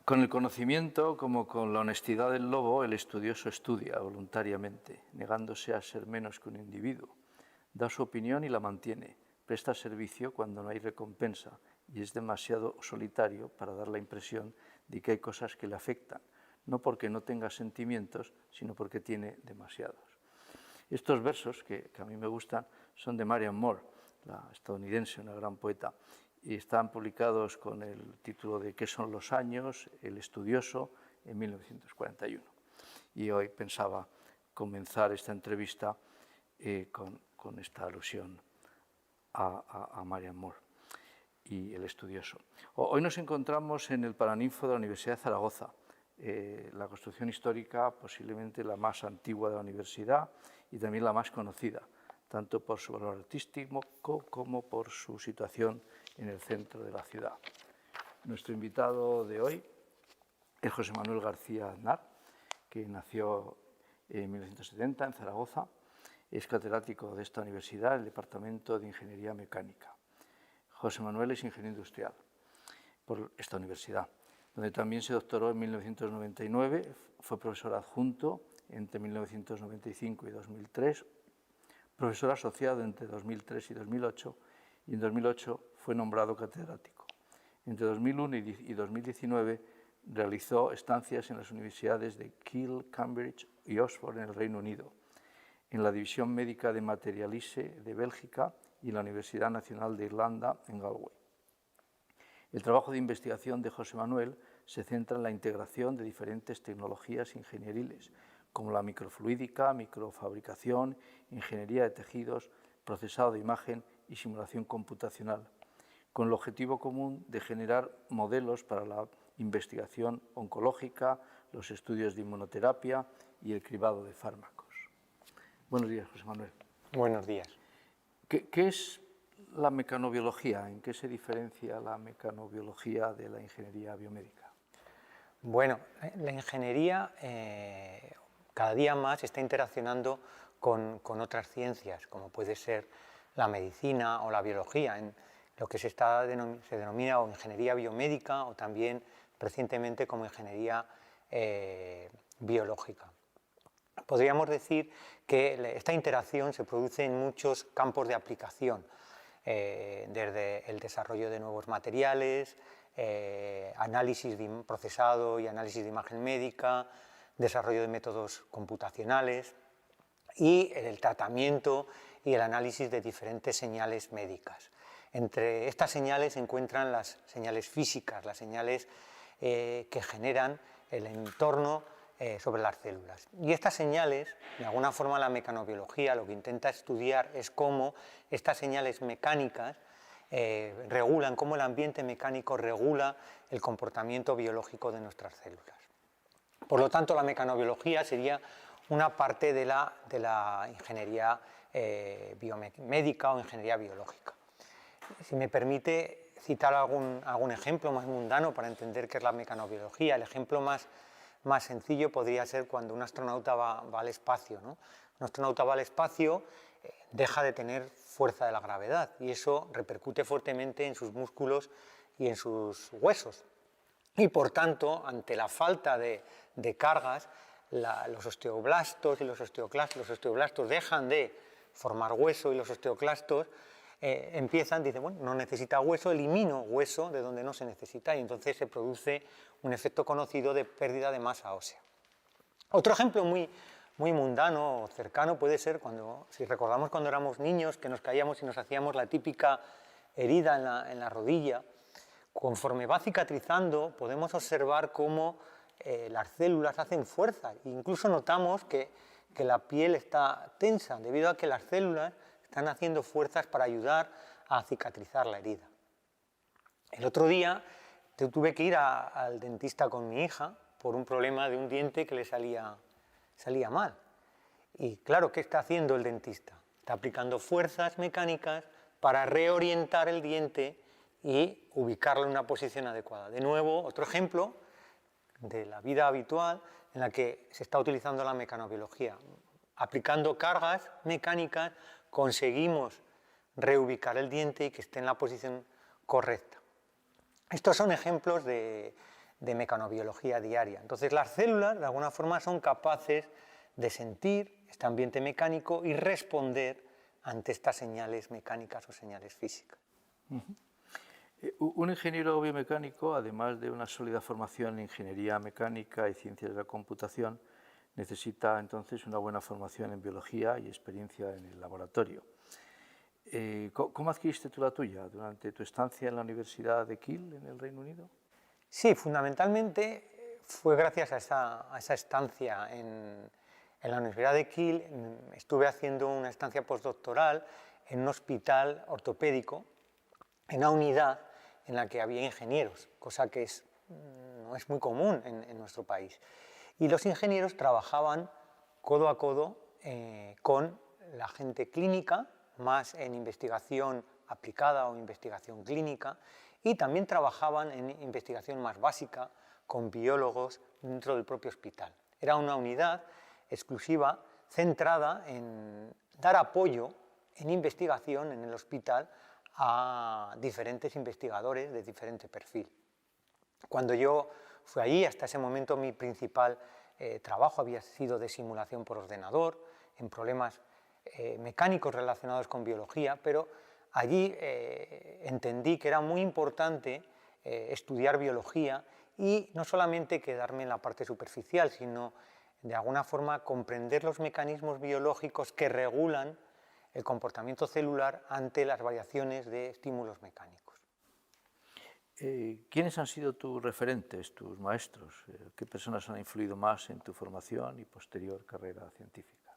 Con el conocimiento, como con la honestidad del lobo, el estudioso estudia voluntariamente, negándose a ser menos que un individuo. Da su opinión y la mantiene, presta servicio cuando no hay recompensa y es demasiado solitario para dar la impresión de que hay cosas que le afectan, no porque no tenga sentimientos, sino porque tiene demasiados. Estos versos, que a mí me gustan, son de Marianne Moore, la estadounidense, una gran poeta, y están publicados con el título de ¿Qué son los años? El estudioso, en 1941. Y hoy pensaba comenzar esta entrevista con esta alusión a Marianne Moore y el estudioso. Hoy nos encontramos en el Paraninfo de la Universidad de Zaragoza, la construcción histórica posiblemente la más antigua de la universidad y también la más conocida, tanto por su valor artístico como por su situación en el centro de la ciudad. Nuestro invitado de hoy es José Manuel García Aznar, que nació en 1970 en Zaragoza. Es catedrático de esta universidad en el Departamento de Ingeniería Mecánica. José Manuel es ingeniero industrial por esta universidad, donde también se doctoró en 1999, fue profesor adjunto entre 1995 y 2003, profesor asociado entre 2003 y 2008, y en 2008 fue nombrado catedrático. Entre 2001 y 2019 realizó estancias en las universidades de Kiel, Cambridge y Oxford en el Reino Unido, en la División Médica de Materialise de Bélgica y en la Universidad Nacional de Irlanda en Galway. El trabajo de investigación de José Manuel se centra en la integración de diferentes tecnologías ingenieriles, como la microfluídica, microfabricación, ingeniería de tejidos, procesado de imagen y simulación computacional, con el objetivo común de generar modelos para la investigación oncológica, los estudios de inmunoterapia y el cribado de fármacos. Buenos días, José Manuel. Buenos días. ¿Qué es la mecanobiología? ¿En qué se diferencia la mecanobiología de la ingeniería biomédica? Bueno, la ingeniería cada día más está interaccionando con otras ciencias, como puede ser la medicina o la biología, en lo que se denomina o ingeniería biomédica o también recientemente como ingeniería biológica. Podríamos decir que esta interacción se produce en muchos campos de aplicación, desde el desarrollo de nuevos materiales, análisis de procesado y análisis de imagen médica, desarrollo de métodos computacionales y el tratamiento y el análisis de diferentes señales médicas. Entre estas señales se encuentran las señales físicas, las señales que generan el entorno sobre las células. Y estas señales, de alguna forma la mecanobiología lo que intenta estudiar es cómo estas señales mecánicas regulan, cómo el ambiente mecánico regula el comportamiento biológico de nuestras células. Por lo tanto, la mecanobiología sería una parte de la ingeniería biomédica o ingeniería biológica. Si me permite citar algún ejemplo más mundano para entender qué es la mecanobiología, el ejemplo más sencillo podría ser cuando un astronauta va al espacio, ¿no? Un astronauta va al espacio, deja de tener fuerza de la gravedad y eso repercute fuertemente en sus músculos y en sus huesos. Y por tanto, ante la falta de cargas, los osteoblastos y los osteoblastos dejan de formar hueso y los osteoclastos dicen, bueno, no necesita hueso, elimino hueso de donde no se necesita y entonces se produce un efecto conocido de pérdida de masa ósea. Otro ejemplo muy mundano o cercano puede ser si recordamos cuando éramos niños que nos caíamos y nos hacíamos la típica herida en la rodilla. Conforme va cicatrizando podemos observar cómo las células hacen fuerza e incluso notamos que la piel está tensa debido a que las células están haciendo fuerzas para ayudar a cicatrizar la herida. El otro día tuve que ir al dentista con mi hija por un problema de un diente que le salía mal. Y claro, ¿qué está haciendo el dentista? Está aplicando fuerzas mecánicas para reorientar el diente y ubicarlo en una posición adecuada. De nuevo, otro ejemplo de la vida habitual en la que se está utilizando la mecanobiología. Aplicando cargas mecánicas conseguimos reubicar el diente y que esté en la posición correcta. Estos son ejemplos de de mecanobiología diaria. Entonces las células de alguna forma son capaces de sentir este ambiente mecánico y responder ante estas señales mecánicas o señales físicas. Un ingeniero biomecánico, además de una sólida formación en ingeniería mecánica y ciencias de la computación, necesita entonces una buena formación en biología y experiencia en el laboratorio. ¿Cómo adquiriste tú la tuya durante tu estancia en la Universidad de Kiel, en el Reino Unido? Sí, fundamentalmente fue gracias a esa estancia en la Universidad de Kiel. Estuve haciendo una estancia postdoctoral en un hospital ortopédico, en una unidad en la que había ingenieros, cosa que no es muy común en nuestro país. Y los ingenieros trabajaban codo a codo con la gente clínica, más en investigación aplicada o investigación clínica, y también trabajaban en investigación más básica con biólogos dentro del propio hospital. Era una unidad exclusiva centrada en dar apoyo en investigación en el hospital a diferentes investigadores de diferente perfil. Cuando yo fui allí, hasta ese momento mi principal trabajo había sido de simulación por ordenador, en problemas mecánicos relacionados con biología, pero allí entendí que era muy importante estudiar biología y no solamente quedarme en la parte superficial, sino de alguna forma comprender los mecanismos biológicos que regulan el comportamiento celular ante las variaciones de estímulos mecánicos. ¿Quiénes han sido tus referentes, tus maestros? ¿Qué personas han influido más en tu formación y posterior carrera científica?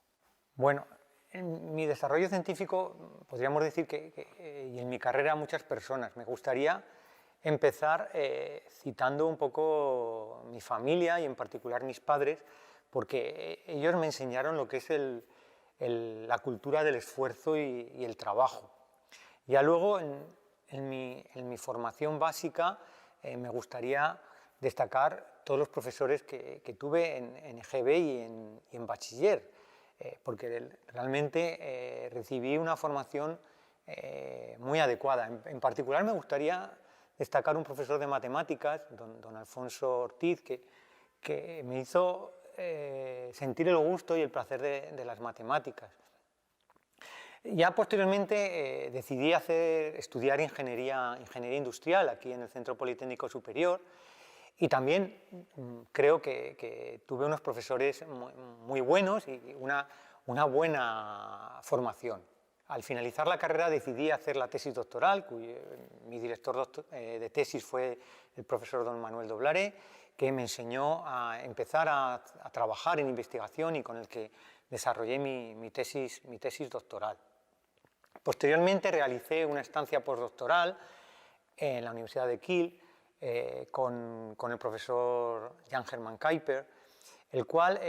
Bueno, en mi desarrollo científico podríamos decir y en mi carrera muchas personas. Me gustaría empezar citando un poco mi familia y en particular mis padres, porque ellos me enseñaron lo que es la cultura del esfuerzo y el trabajo. Ya luego en mi formación básica me gustaría destacar todos los profesores que tuve en EGB y en bachiller, porque realmente recibí una formación muy adecuada. En particular me gustaría destacar un profesor de matemáticas, don Alfonso Ortiz, que me hizo sentir el gusto y el placer de las matemáticas. Ya posteriormente decidí estudiar ingeniería industrial aquí en el Centro Politécnico Superior y también creo que tuve unos profesores muy buenos y una buena formación. Al finalizar la carrera decidí hacer la tesis doctoral, mi director de tesis fue el profesor don Manuel Doblaré, que me enseñó a empezar a trabajar en investigación y con el que desarrollé mi tesis doctoral. Posteriormente realicé una estancia postdoctoral en la Universidad de Kiel con el profesor Jan-Hermann Kuiper, el cual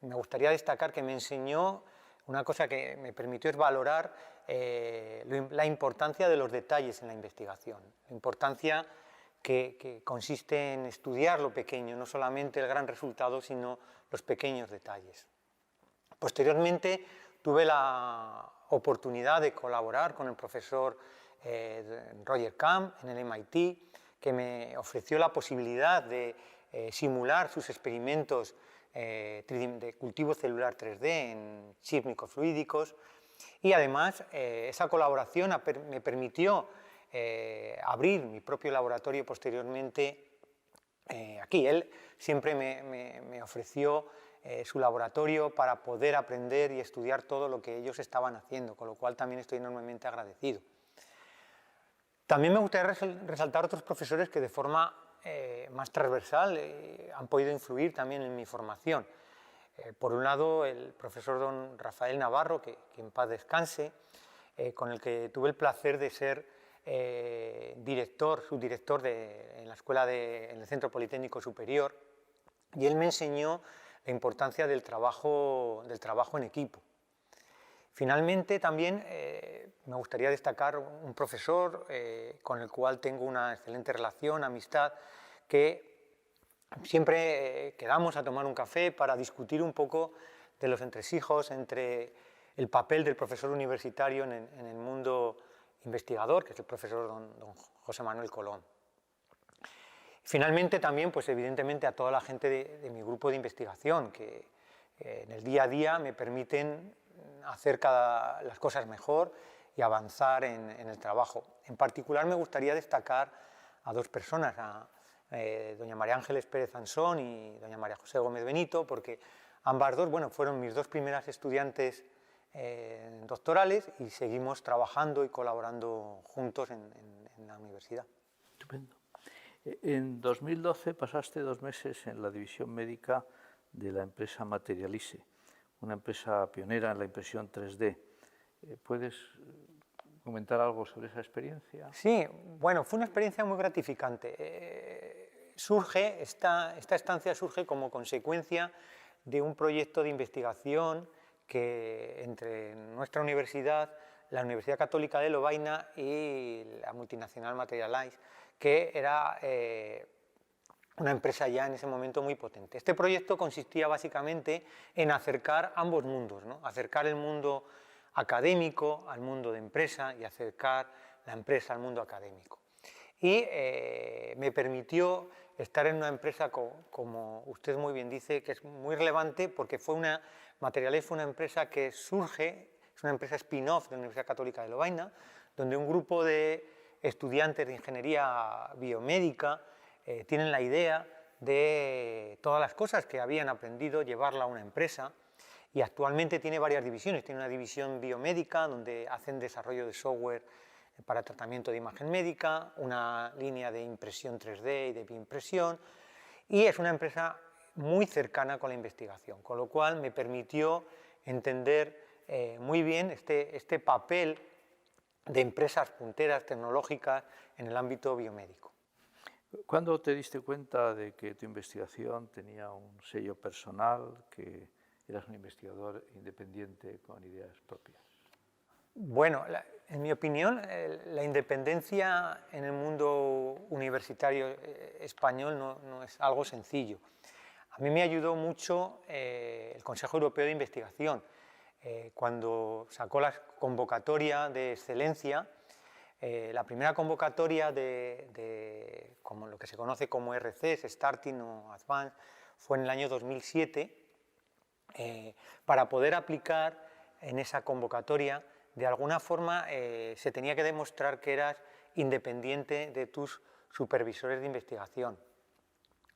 me gustaría destacar que me enseñó una cosa que me permitió es valorar la importancia de los detalles en la investigación, la importancia que consiste en estudiar lo pequeño, no solamente el gran resultado, sino los pequeños detalles. Posteriormente tuve la oportunidad de colaborar con el profesor Roger Camp en el MIT, que me ofreció la posibilidad de simular sus experimentos de cultivo celular 3D en chips microfluídicos, y además esa colaboración me permitió abrir mi propio laboratorio posteriormente aquí. Él siempre me ofreció su laboratorio para poder aprender y estudiar todo lo que ellos estaban haciendo, con lo cual también estoy enormemente agradecido. También me gustaría resaltar otros profesores que de forma más transversal han podido influir también en mi formación. Por un lado, el profesor don Rafael Navarro, que en paz descanse, con el que tuve el placer de ser subdirector en la escuela en el Centro Politécnico Superior, y él me enseñó la importancia del trabajo en equipo. Finalmente, también me gustaría destacar un profesor con el cual tengo una excelente relación, amistad, que siempre quedamos a tomar un café para discutir un poco de los entresijos entre el papel del profesor universitario en el mundo investigador, que es el profesor don José Manuel Colón. Finalmente también, pues evidentemente a toda la gente de mi grupo de investigación, que en el día a día me permiten hacer las cosas mejor y avanzar en el trabajo. En particular me gustaría destacar a dos personas, a doña María Ángeles Pérez Ansón y doña María José Gómez Benito, porque ambas dos, bueno, fueron mis dos primeras estudiantes doctorales y seguimos trabajando y colaborando juntos en la universidad. Estupendo. En 2012 pasaste 2 meses en la división médica de la empresa Materialise, una empresa pionera en la impresión 3D. ¿Puedes comentar algo sobre esa experiencia? Sí, bueno, fue una experiencia muy gratificante. Esta estancia surge como consecuencia de un proyecto de investigación que entre nuestra universidad, la Universidad Católica de Lovaina y la multinacional Materialise, que era una empresa ya en ese momento muy potente. Este proyecto consistía básicamente en acercar ambos mundos, ¿no? Acercar el mundo académico al mundo de empresa y acercar la empresa al mundo académico. Y me permitió estar en una empresa, como usted muy bien dice, que es muy relevante porque Materialise fue una empresa que surge, es una empresa spin-off de la Universidad Católica de Lovaina, donde un grupo de estudiantes de ingeniería biomédica tienen la idea de todas las cosas que habían aprendido, llevarla a una empresa, y actualmente tiene varias divisiones. Tiene una división biomédica donde hacen desarrollo de software para tratamiento de imagen médica, una línea de impresión 3D y de bioimpresión, y es una empresa muy cercana con la investigación, con lo cual me permitió entender muy bien este papel de empresas punteras tecnológicas en el ámbito biomédico. ¿Cuándo te diste cuenta de que tu investigación tenía un sello personal, que eras un investigador independiente con ideas propias? Bueno, en mi opinión, la independencia en el mundo universitario español no es algo sencillo. A mí me ayudó mucho el Consejo Europeo de Investigación. Cuando sacó la convocatoria de excelencia, la primera convocatoria de como lo que se conoce como RCs, Starting o Advanced, fue en el año 2007, para poder aplicar en esa convocatoria, de alguna forma se tenía que demostrar que eras independiente de tus supervisores de investigación.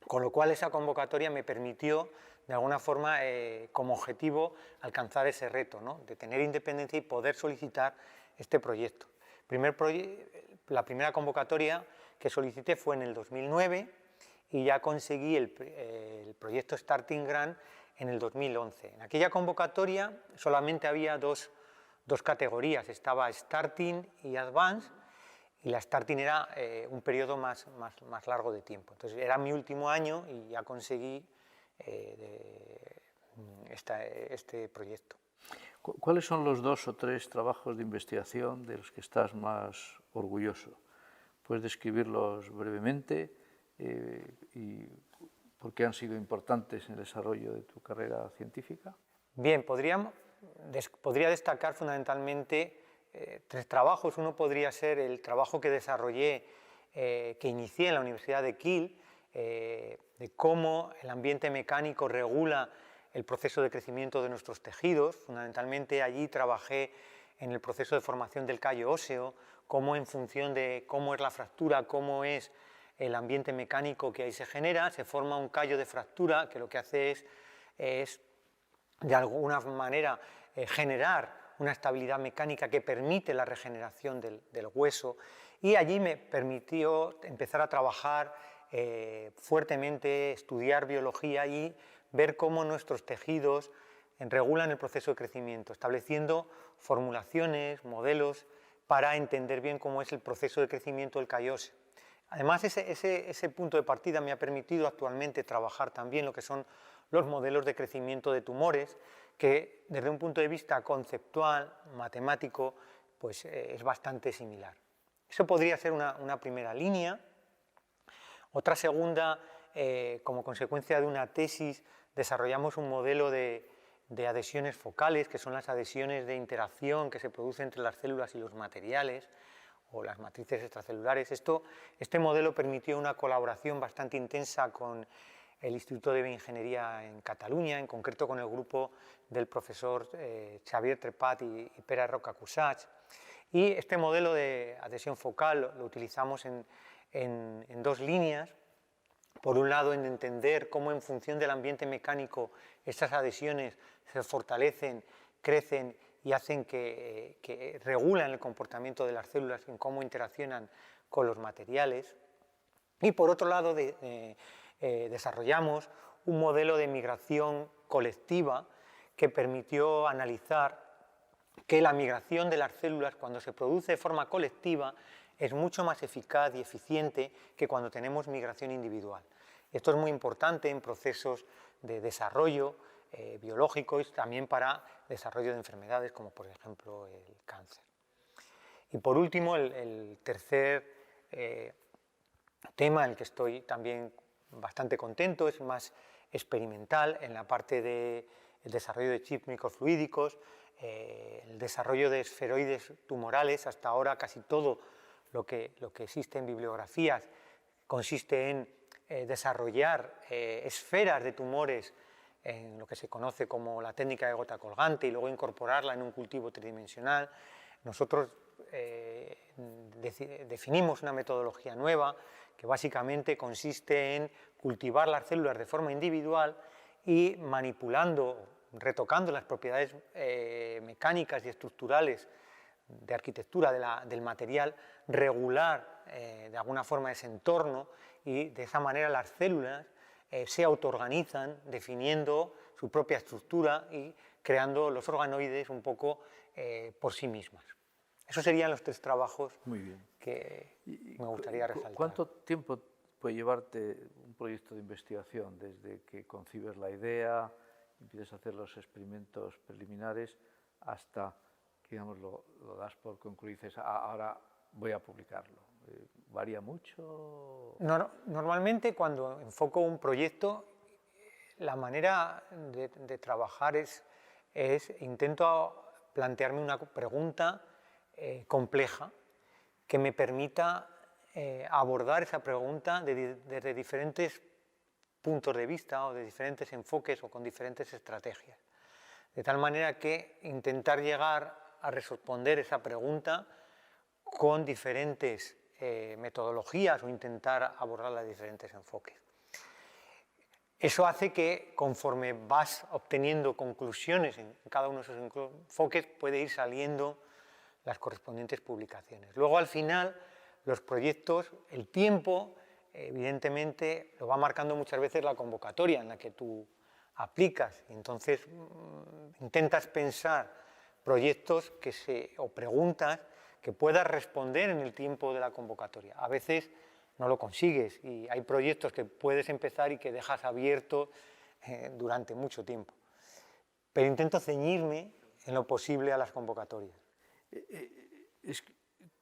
Con lo cual esa convocatoria me permitió, de alguna forma, como objetivo, alcanzar ese reto, ¿no? De tener independencia y poder solicitar este proyecto. La primera convocatoria que solicité fue en el 2009 y ya conseguí el proyecto Starting Grant en el 2011. En aquella convocatoria solamente había dos categorías, estaba Starting y Advanced, y la Starting era un periodo más largo de tiempo. Entonces era mi último año y ya conseguí este proyecto. ¿Cuáles son los 2 o 3 trabajos de investigación de los que estás más orgulloso? ¿Puedes describirlos brevemente y por qué han sido importantes en el desarrollo de tu carrera científica? Bien, podría destacar fundamentalmente 3 trabajos. Uno podría ser el trabajo que desarrollé, que inicié en la Universidad de Kiel, de cómo el ambiente mecánico regula el proceso de crecimiento de nuestros tejidos. Fundamentalmente allí trabajé en el proceso de formación del callo óseo, cómo en función de cómo es la fractura, cómo es el ambiente mecánico que ahí se genera, se forma un callo de fractura que lo que hace es de alguna manera generar una estabilidad mecánica que permite la regeneración del hueso, y allí me permitió empezar a trabajar fuertemente, estudiar biología y ver cómo nuestros tejidos regulan el proceso de crecimiento, estableciendo formulaciones, modelos para entender bien cómo es el proceso de crecimiento del callo óseo. Además, ese punto de partida me ha permitido actualmente trabajar también lo que son los modelos de crecimiento de tumores, que desde un punto de vista conceptual, matemático, pues es bastante similar. Eso podría ser una primera línea. Otra segunda, como consecuencia de una tesis, desarrollamos un modelo de adhesiones focales, que son las adhesiones de interacción que se producen entre las células y los materiales, o las matrices extracelulares. Este modelo permitió una colaboración bastante intensa con el Instituto de Bioingeniería en Cataluña, en concreto con el grupo del profesor Xavier Trepat y Pere Rocacussats. Y este modelo de adhesión focal lo utilizamos en dos líneas. Por un lado, en entender cómo en función del ambiente mecánico estas adhesiones se fortalecen, crecen y hacen que regulan el comportamiento de las células en cómo interaccionan con los materiales. Y por otro lado, desarrollamos un modelo de migración colectiva que permitió analizar que la migración de las células, cuando se produce de forma colectiva, es mucho más eficaz y eficiente que cuando tenemos migración individual. Esto es muy importante en procesos de desarrollo biológico y también para desarrollo de enfermedades como por ejemplo el cáncer. Y por último, el tercer tema en el que estoy también bastante contento es más experimental en la parte del desarrollo de chips microfluídicos, el desarrollo de esferoides tumorales. Hasta ahora casi todo lo que existe en bibliografías consiste en desarrollar esferas de tumores en lo que se conoce como la técnica de gota colgante y luego incorporarla en un cultivo tridimensional. Nosotros definimos una metodología nueva que básicamente consiste en cultivar las células de forma individual y manipulando, retocando las propiedades mecánicas y estructurales de arquitectura del material, regular de alguna forma ese entorno y de esa manera las células se autoorganizan definiendo su propia estructura y creando los organoides un poco por sí mismas. Esos serían los tres trabajos que me gustaría resaltar. ¿Cuánto tiempo puede llevarte un proyecto de investigación desde que concibes la idea, empiezas a hacer los experimentos preliminares hasta que digamos, lo das por concluido y dices ahora voy a publicarlo? ¿Varía mucho? Normalmente cuando enfoco un proyecto, la manera de trabajar es intento plantearme una pregunta compleja que me permita abordar esa pregunta desde diferentes puntos de vista o de diferentes enfoques o con diferentes estrategias. De tal manera que intentar llegar a responder esa pregunta con diferentes metodologías o intentar abordarla de diferentes enfoques. Eso hace que conforme vas obteniendo conclusiones en cada uno de esos enfoques puede ir saliendo las correspondientes publicaciones. Luego al final los proyectos, el tiempo evidentemente lo va marcando muchas veces la convocatoria en la que tú aplicas y entonces intentas pensar proyectos o preguntas que puedas responder en el tiempo de la convocatoria. A veces no lo consigues y hay proyectos que puedes empezar y que dejas abierto durante mucho tiempo. Pero intento ceñirme en lo posible a las convocatorias.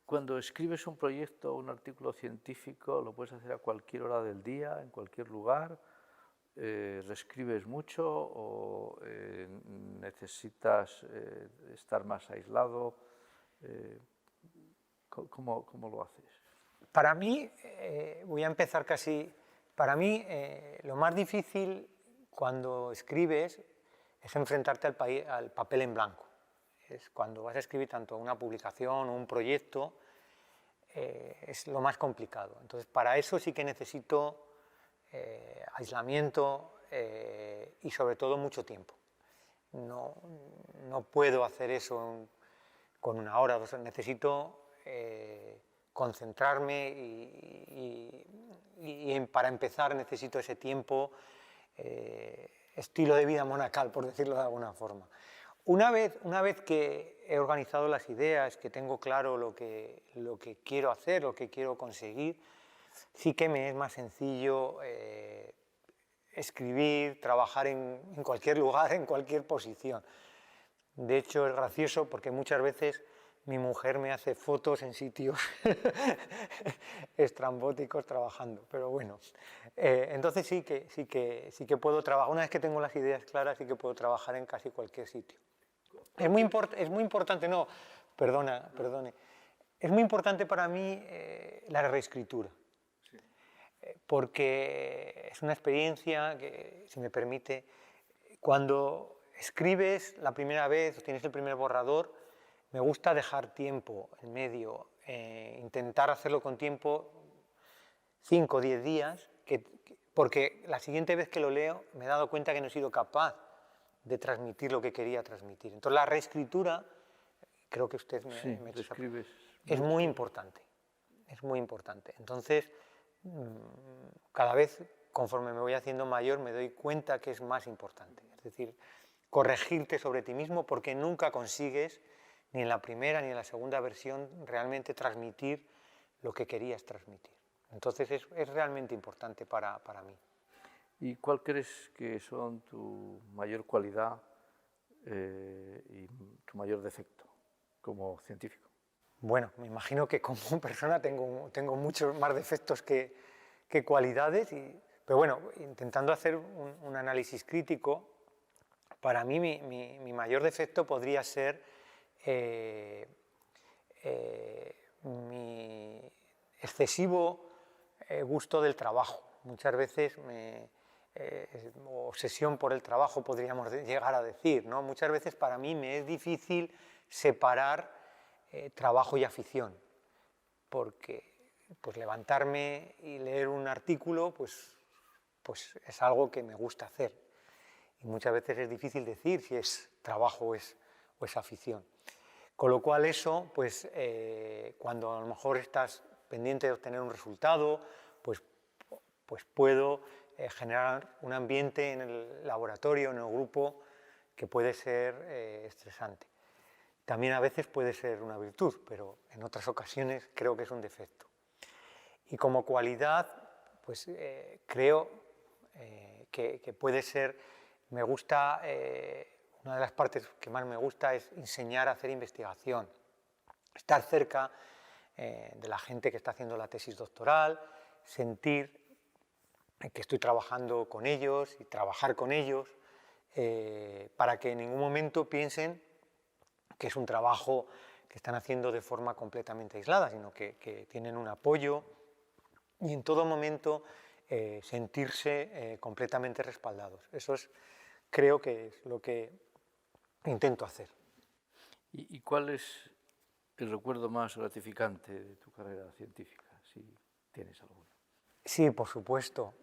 Cuando escribes un proyecto o un artículo científico, lo puedes hacer a cualquier hora del día, en cualquier lugar. ¿Reescribes mucho o necesitas estar más aislado? ¿Cómo lo haces? Para mí, voy a empezar para mí lo más difícil cuando escribes es enfrentarte al papel en blanco. Es cuando vas a escribir tanto una publicación o un proyecto, es lo más complicado. Entonces, para eso sí que necesito aislamiento y sobre todo mucho tiempo. No puedo hacer eso con una hora, necesito concentrarme y para empezar necesito ese tiempo, estilo de vida monacal, por decirlo de alguna forma. Una vez que he organizado las ideas, que tengo claro lo que quiero hacer, lo que quiero conseguir, sí que me es más sencillo escribir, trabajar en cualquier lugar, en cualquier posición. De hecho, es gracioso porque muchas veces mi mujer me hace fotos en sitios estrambóticos trabajando, pero bueno. Entonces sí que puedo trabajar, una vez que tengo las ideas claras, sí que puedo trabajar en casi cualquier sitio. Es muy importante, no, perdone. Es muy importante para mí la reescritura, porque es una experiencia que, si me permite, cuando escribes la primera vez o tienes el primer borrador, me gusta dejar tiempo en medio, intentar hacerlo con tiempo, 5 o 10 días, porque la siguiente vez que lo leo me he dado cuenta que no he sido capaz de transmitir lo que quería transmitir. Entonces la reescritura, creo que usted me describes es muy importante, es muy importante. Entonces, cada vez, conforme me voy haciendo mayor, me doy cuenta que es más importante. Es decir, corregirte sobre ti mismo, porque nunca consigues, ni en la primera ni en la segunda versión, realmente transmitir lo que querías transmitir. Entonces es realmente importante para mí. ¿Y cuál crees que son tu mayor cualidad y tu mayor defecto como científico? Bueno, me imagino que como persona tengo muchos más defectos que cualidades, pero bueno, intentando hacer un análisis crítico, para mí mi mayor defecto podría ser mi excesivo gusto del trabajo. Muchas veces obsesión por el trabajo, podríamos llegar a decir, ¿no? Muchas veces para mí me es difícil separar trabajo y afición, porque pues levantarme y leer un artículo pues es algo que me gusta hacer, y muchas veces es difícil decir si es trabajo o es afición. Con lo cual eso, pues cuando a lo mejor estás pendiente de obtener un resultado, pues puedo generar un ambiente en el laboratorio, en el grupo, que puede ser estresante. También a veces puede ser una virtud, pero en otras ocasiones creo que es un defecto. Y como cualidad, pues creo que puede ser, me gusta, una de las partes que más me gusta es enseñar a hacer investigación, estar cerca de la gente que está haciendo la tesis doctoral, sentir que estoy trabajando con ellos y trabajar con ellos para que en ningún momento piensen que es un trabajo que están haciendo de forma completamente aislada, sino que tienen un apoyo y en todo momento sentirse completamente respaldados. Eso creo que es lo que intento hacer. ¿Y cuál es el recuerdo más gratificante de tu carrera científica, si tienes alguno? Sí, por supuesto.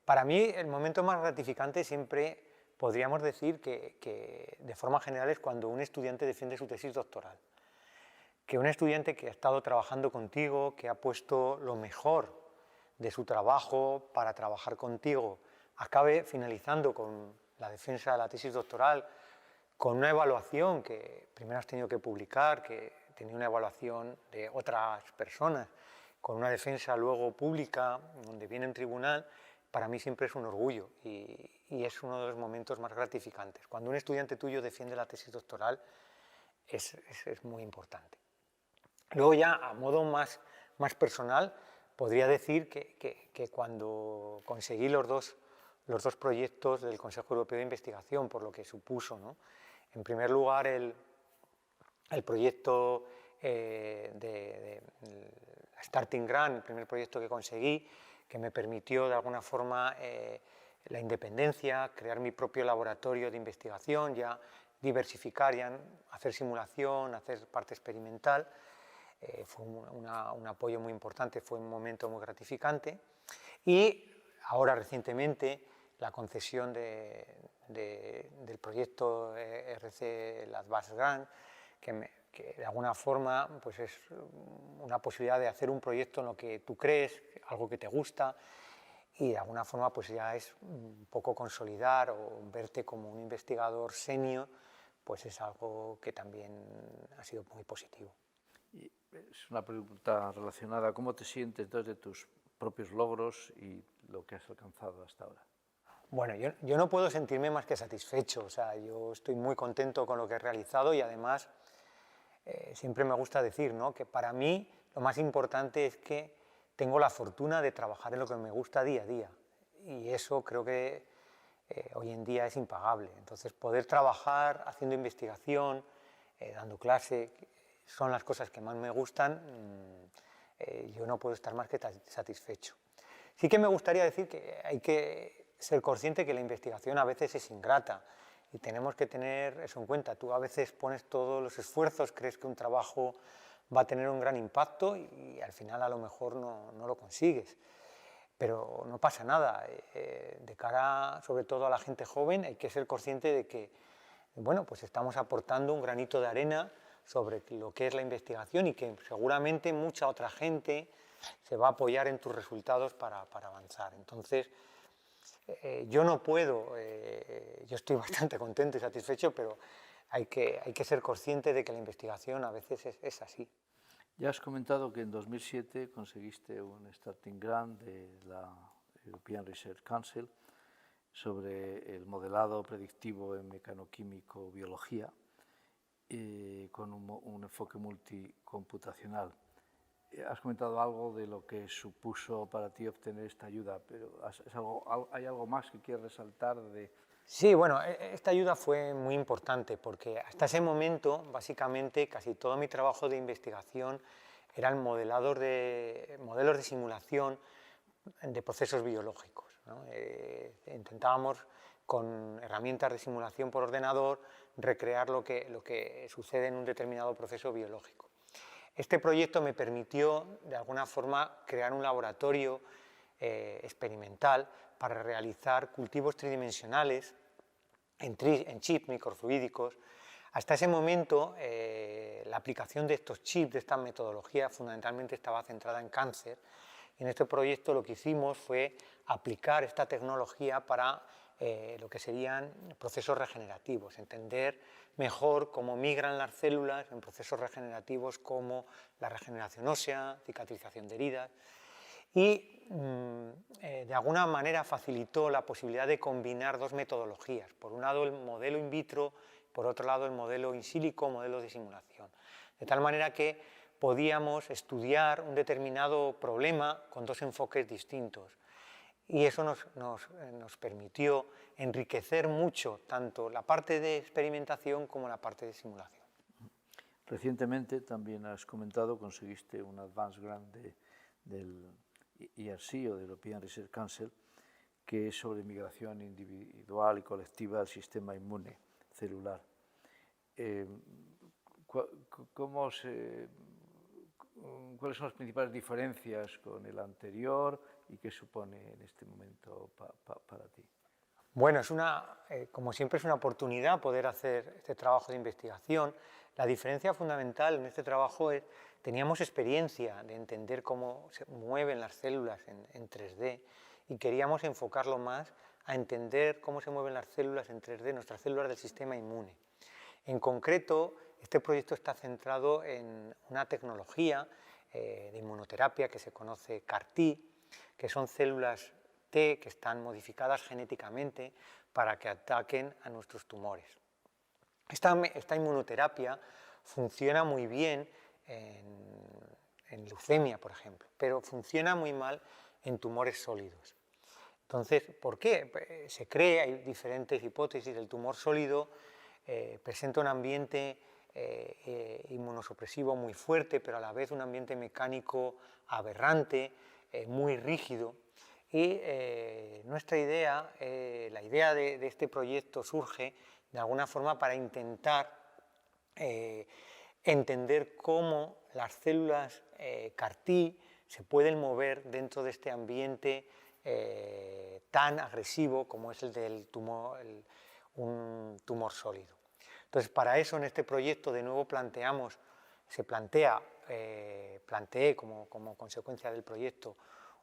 Para mí el momento más gratificante siempre podríamos decir que de forma general es cuando un estudiante defiende su tesis doctoral. Que un estudiante que ha estado trabajando contigo, que ha puesto lo mejor de su trabajo para trabajar contigo, acabe finalizando con la defensa de la tesis doctoral, con una evaluación que primero has tenido que publicar, que tenía una evaluación de otras personas, con una defensa luego pública, donde viene en tribunal, para mí siempre es un orgullo y es uno de los momentos más gratificantes. Cuando un estudiante tuyo defiende la tesis doctoral es muy importante. Luego ya a modo más personal podría decir que cuando conseguí los dos proyectos del Consejo Europeo de Investigación, por lo que supuso, ¿no? En primer lugar el proyecto de Starting Grant, el primer proyecto que conseguí, que me permitió de alguna forma la independencia, crear mi propio laboratorio de investigación, ya diversificar, ya hacer simulación, hacer parte experimental. Fue un apoyo muy importante, fue un momento muy gratificante. Y ahora recientemente la concesión del proyecto RC, el Advanced Grant, que de alguna forma pues es una posibilidad de hacer un proyecto en lo que tú crees, algo que te gusta, y de alguna forma pues ya es un poco consolidar o verte como un investigador senior, pues es algo que también ha sido muy positivo. Y es una pregunta relacionada, ¿cómo te sientes entonces de tus propios logros y lo que has alcanzado hasta ahora? Bueno, yo no puedo sentirme más que satisfecho, o sea, yo estoy muy contento con lo que he realizado y además siempre me gusta decir, ¿no?, que para mí lo más importante es que tengo la fortuna de trabajar en lo que me gusta día a día y eso creo que hoy en día es impagable. Entonces, poder trabajar haciendo investigación, dando clase, son las cosas que más me gustan, yo no puedo estar más que satisfecho. Sí que me gustaría decir que hay que ser consciente que la investigación a veces es ingrata y tenemos que tener eso en cuenta. Tú a veces pones todos los esfuerzos, crees que un trabajo va a tener un gran impacto y al final a lo mejor no lo consigues. Pero no pasa nada. De cara sobre todo a la gente joven hay que ser consciente de que bueno, pues estamos aportando un granito de arena sobre lo que es la investigación y que seguramente mucha otra gente se va a apoyar en tus resultados para avanzar. Entonces, yo no puedo, yo estoy bastante contento y satisfecho, pero hay que ser consciente de que la investigación a veces es así. Ya has comentado que en 2007 conseguiste un starting grant de la European Research Council sobre el modelado predictivo en mecanoquímico-biología con un enfoque multicomputacional. Has comentado algo de lo que supuso para ti obtener esta ayuda, pero ¿hay algo más que quieres resaltar de...? Sí, bueno, esta ayuda fue muy importante porque hasta ese momento, básicamente, casi todo mi trabajo de investigación eran modelos de simulación de procesos biológicos, ¿no? Intentábamos con herramientas de simulación por ordenador recrear lo que sucede en un determinado proceso biológico. Este proyecto me permitió de alguna forma crear un laboratorio experimental para realizar cultivos tridimensionales en chips microfluídicos. Hasta ese momento la aplicación de estos chips, de esta metodología, fundamentalmente estaba centrada en cáncer. Y en este proyecto lo que hicimos fue aplicar esta tecnología para lo que serían procesos regenerativos, entender mejor cómo migran las células en procesos regenerativos como la regeneración ósea, cicatrización de heridas, y de alguna manera facilitó la posibilidad de combinar dos metodologías, por un lado el modelo in vitro, por otro lado el modelo in silico, modelo de simulación, de tal manera que podíamos estudiar un determinado problema con dos enfoques distintos. Y eso nos permitió enriquecer mucho tanto la parte de experimentación como la parte de simulación. Recientemente también has comentado, conseguiste un Advanced Grant del ERC o del European Research Council, que es sobre migración individual y colectiva del sistema inmune celular. ¿Cuáles son las principales diferencias con el anterior y qué supone en este momento para ti? Bueno, como siempre es una oportunidad poder hacer este trabajo de investigación. La diferencia fundamental en este trabajo es teníamos experiencia de entender cómo se mueven las células en 3D y queríamos enfocarlo más a entender cómo se mueven las células en 3D, nuestras células del sistema inmune. En concreto, este proyecto está centrado en una tecnología de inmunoterapia que se conoce CAR-T, que son células T que están modificadas genéticamente para que ataquen a nuestros tumores. Esta inmunoterapia funciona muy bien en leucemia, por ejemplo, pero funciona muy mal en tumores sólidos. Entonces, ¿por qué? Se cree, hay diferentes hipótesis, el tumor sólido presenta un ambiente inmunosupresivo muy fuerte, pero a la vez un ambiente mecánico aberrante, muy rígido. Y nuestra idea, la idea de este proyecto surge de alguna forma para intentar entender cómo las células CAR-T se pueden mover dentro de este ambiente tan agresivo como es el del tumor, un tumor sólido. Entonces, para eso en este proyecto de nuevo planteé como consecuencia del proyecto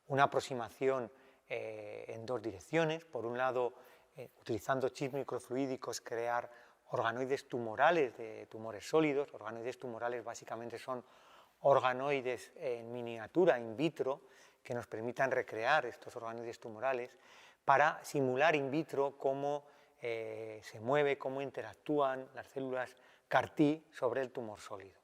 una aproximación en dos direcciones. Por un lado, utilizando chips microfluídicos, crear organoides tumorales de tumores sólidos. Organoides tumorales básicamente son organoides en miniatura in vitro que nos permitan recrear estos organoides tumorales para simular in vitro cómo se mueve, cómo interactúan las células CAR-T sobre el tumor sólido.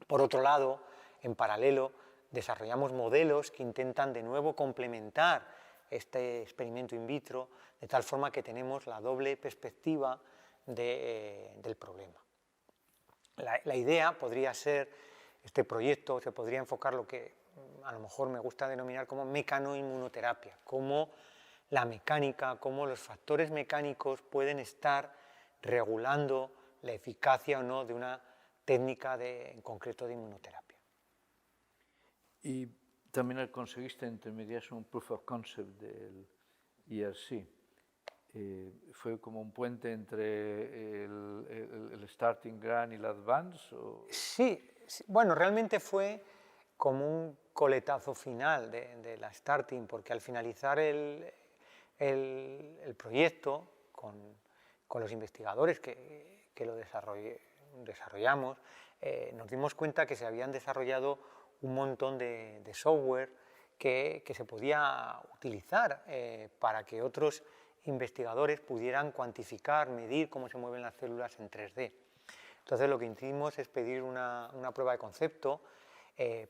Por otro lado, en paralelo, desarrollamos modelos que intentan de nuevo complementar este experimento in vitro, de tal forma que tenemos la doble perspectiva del problema. La idea podría ser, este proyecto se podría enfocar lo que a lo mejor me gusta denominar como mecanoinmunoterapia, cómo la mecánica, cómo los factores mecánicos pueden estar regulando la eficacia o no de una técnica en concreto de inmunoterapia. Y también conseguiste intermediar un proof of concept del ERC. ¿Fue como un puente entre el starting grant y el advance? ¿O? Sí, bueno, realmente fue como un coletazo final de la starting, porque al finalizar el proyecto con los investigadores que lo desarrollamos, nos dimos cuenta que se habían desarrollado un montón de software que se podía utilizar para que otros investigadores pudieran cuantificar, medir cómo se mueven las células en 3D. Entonces lo que hicimos es pedir una prueba de concepto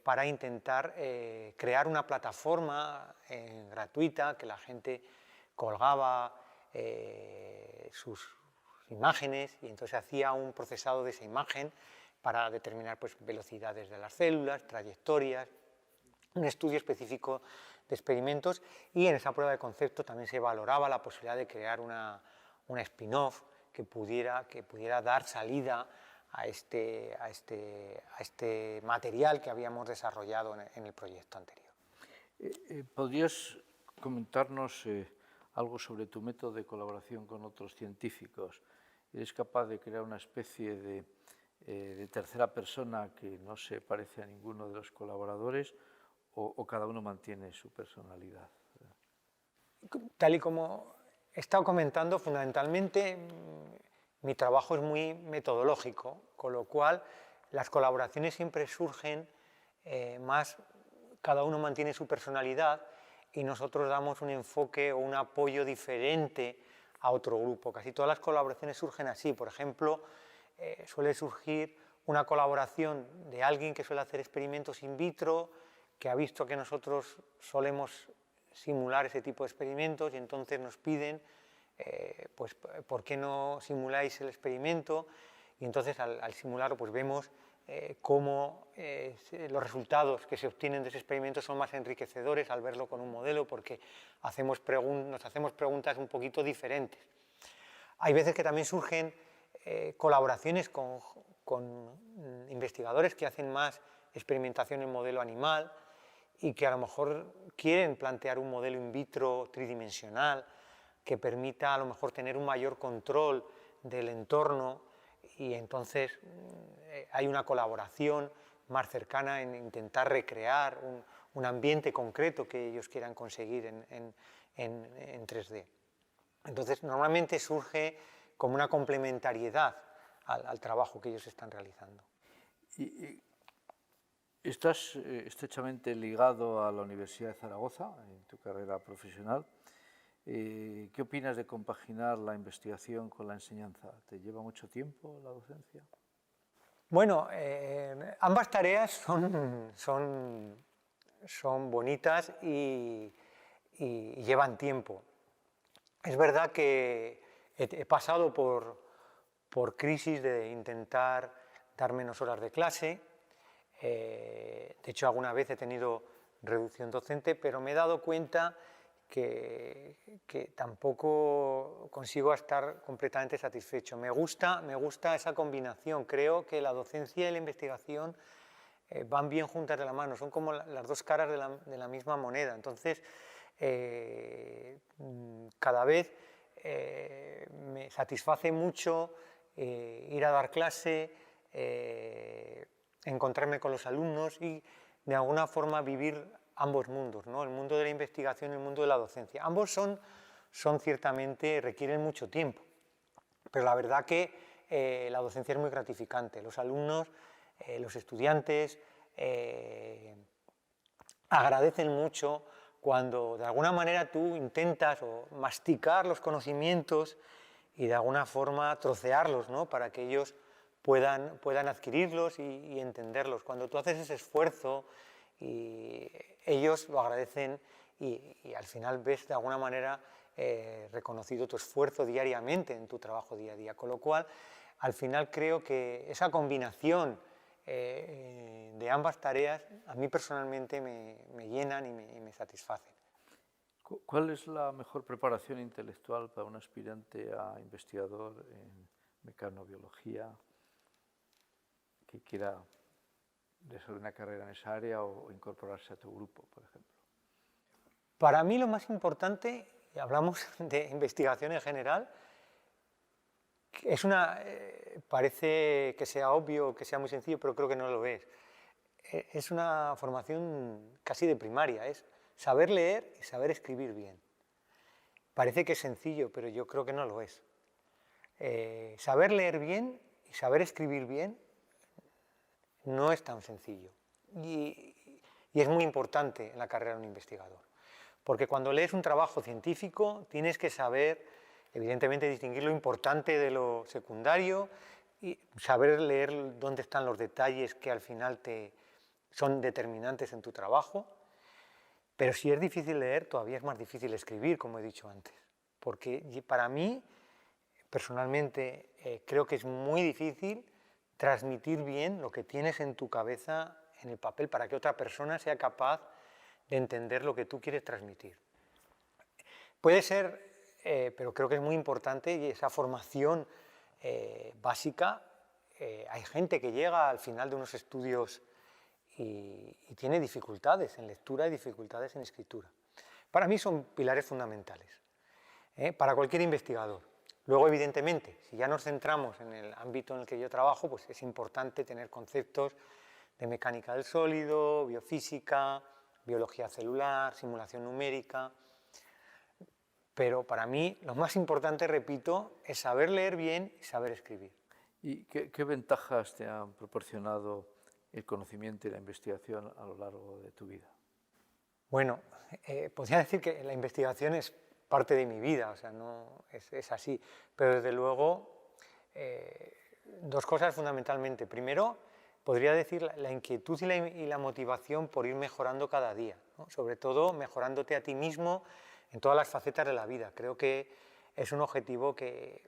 para intentar crear una plataforma gratuita que la gente colgaba sus imágenes y entonces hacía un procesado de esa imagen para determinar pues, velocidades de las células, trayectorias, un estudio específico de experimentos, y en esa prueba de concepto también se valoraba la posibilidad de crear una spin-off que pudiera dar salida a este material que habíamos desarrollado en el proyecto anterior. ¿Podrías comentarnos algo sobre tu método de colaboración con otros científicos? ¿Eres capaz de crear una especie de tercera persona que no se parece a ninguno de los colaboradores o cada uno mantiene su personalidad? Tal y como he estado comentando, fundamentalmente mi trabajo es muy metodológico, con lo cual las colaboraciones siempre surgen más, cada uno mantiene su personalidad y nosotros damos un enfoque o un apoyo diferente a otro grupo. Casi todas las colaboraciones surgen así. Por ejemplo, suele surgir una colaboración de alguien que suele hacer experimentos in vitro, que ha visto que nosotros solemos simular ese tipo de experimentos y entonces nos piden, pues, ¿por qué no simuláis el experimento? Y entonces al simularlo pues vemos cómo los resultados que se obtienen de ese experimento son más enriquecedores al verlo con un modelo, porque nos hacemos preguntas un poquito diferentes. Hay veces que también surgen colaboraciones con investigadores que hacen más experimentación en modelo animal y que a lo mejor quieren plantear un modelo in vitro tridimensional que permita a lo mejor tener un mayor control del entorno, y entonces hay una colaboración más cercana en intentar recrear un ambiente concreto que ellos quieran conseguir en 3D. Entonces normalmente surge como una complementariedad al trabajo que ellos están realizando. Estás estrechamente ligado a la Universidad de Zaragoza en tu carrera profesional. ¿Qué opinas de compaginar la investigación con la enseñanza? ¿Te lleva mucho tiempo la docencia? Bueno, ambas tareas son bonitas y llevan tiempo. Es verdad que he pasado por crisis de intentar dar menos horas de clase. De hecho, alguna vez he tenido reducción docente, pero me he dado cuenta que tampoco consigo estar completamente satisfecho. Me gusta esa combinación. Creo que la docencia y la investigación van bien juntas de la mano, son como las dos caras de la misma moneda. Entonces, cada vez me satisface mucho ir a dar clase, encontrarme con los alumnos y de alguna forma vivir ambos mundos, ¿no? El mundo de la investigación y el mundo de la docencia. Ambos ciertamente requieren mucho tiempo, pero la verdad que la docencia es muy gratificante. Los alumnos, los estudiantes agradecen mucho cuando de alguna manera tú intentas masticar los conocimientos y de alguna forma trocearlos, ¿no? Para que ellos puedan adquirirlos y entenderlos. Cuando tú haces ese esfuerzo, y ellos lo agradecen y al final ves de alguna manera reconocido tu esfuerzo diariamente en tu trabajo día a día. Con lo cual, al final creo que esa combinación de ambas tareas a mí personalmente me llenan y me satisfacen. ¿Cuál es la mejor preparación intelectual para un aspirante a investigador en mecanobiología que quiera desarrollar una carrera en esa área o incorporarse a tu grupo, por ejemplo? Para mí lo más importante, y hablamos de investigación en general, parece que sea obvio, que sea muy sencillo, pero creo que no lo es. Es una formación casi de primaria, es saber leer y saber escribir bien. Parece que es sencillo, pero yo creo que no lo es. Saber leer bien y saber escribir bien no es tan sencillo. Y es muy importante en la carrera de un investigador. Porque cuando lees un trabajo científico tienes que saber, evidentemente, distinguir lo importante de lo secundario y saber leer dónde están los detalles que al final son determinantes en tu trabajo. Pero si es difícil leer, todavía es más difícil escribir, como he dicho antes. Porque para mí, personalmente, creo que es muy difícil transmitir bien lo que tienes en tu cabeza en el papel para que otra persona sea capaz de entender lo que tú quieres transmitir. Puede ser, pero creo que es muy importante, y esa formación básica, hay gente que llega al final de unos estudios y tiene dificultades en lectura y dificultades en escritura. Para mí son pilares fundamentales, para cualquier investigador. Luego, evidentemente, si ya nos centramos en el ámbito en el que yo trabajo, pues es importante tener conceptos de mecánica del sólido, biofísica, biología celular, simulación numérica. Pero para mí lo más importante, repito, es saber leer bien y saber escribir. ¿Y qué ventajas te han proporcionado el conocimiento y la investigación a lo largo de tu vida? Bueno, podría decir que la investigación es parte de mi vida, o sea, no es así. Pero desde luego, dos cosas fundamentalmente. Primero, podría decir la inquietud y la motivación por ir mejorando cada día, ¿no? Sobre todo mejorándote a ti mismo en todas las facetas de la vida. Creo que es un objetivo que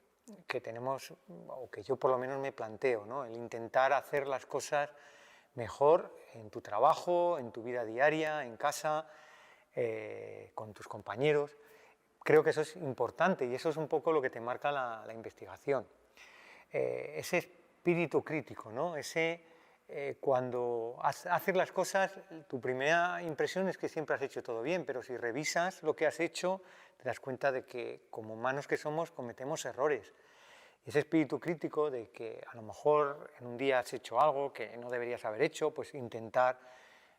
tenemos, o que yo por lo menos me planteo, ¿no? El intentar hacer las cosas mejor en tu trabajo, en tu vida diaria, en casa, con tus compañeros. Creo que eso es importante y eso es un poco lo que te marca la investigación. Ese espíritu crítico, ¿no? Cuando haces las cosas, tu primera impresión es que siempre has hecho todo bien, pero si revisas lo que has hecho, te das cuenta de que como humanos que somos cometemos errores. Y ese espíritu crítico de que a lo mejor en un día has hecho algo que no deberías haber hecho, pues intentar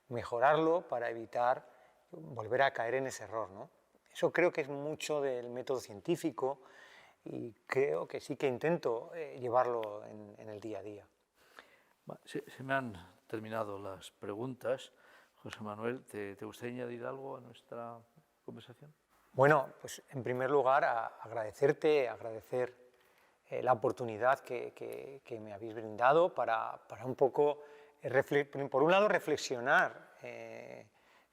mejorarlo para evitar volver a caer en ese error, ¿no? Eso creo que es mucho del método científico y creo que sí que intento llevarlo en el día a día. Se me han terminado las preguntas. José Manuel, ¿te gustaría añadir algo a nuestra conversación? Bueno, pues en primer lugar agradecer la oportunidad que me habéis brindado para un poco, por un lado, reflexionar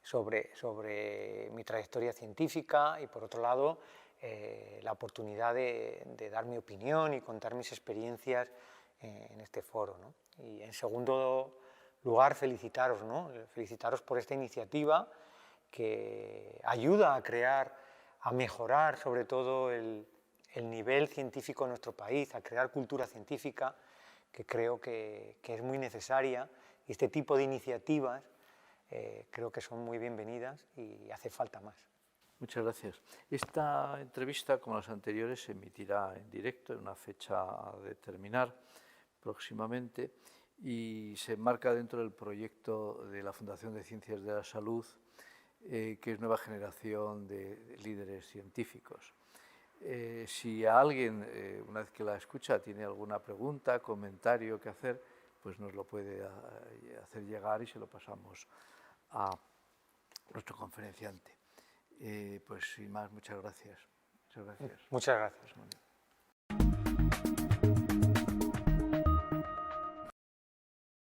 sobre mi trayectoria científica y por otro lado la oportunidad de dar mi opinión y contar mis experiencias en este foro, ¿no? Y en segundo lugar felicitaros, ¿no? Felicitaros por esta iniciativa que ayuda a mejorar sobre todo el nivel científico en nuestro país, a crear cultura científica que creo que es muy necesaria y este tipo de iniciativas creo que son muy bienvenidas y hace falta más. Muchas gracias. Esta entrevista, como las anteriores, se emitirá en directo en una fecha a determinar próximamente y se enmarca dentro del proyecto de la Fundación de Ciencias de la Salud, que es Nueva Generación de Líderes Científicos. Si a alguien, una vez que la escucha, tiene alguna pregunta, comentario que hacer, pues nos lo puede hacer llegar y se lo pasamos a nuestro conferenciante. Pues sin más, muchas gracias. Muchas gracias.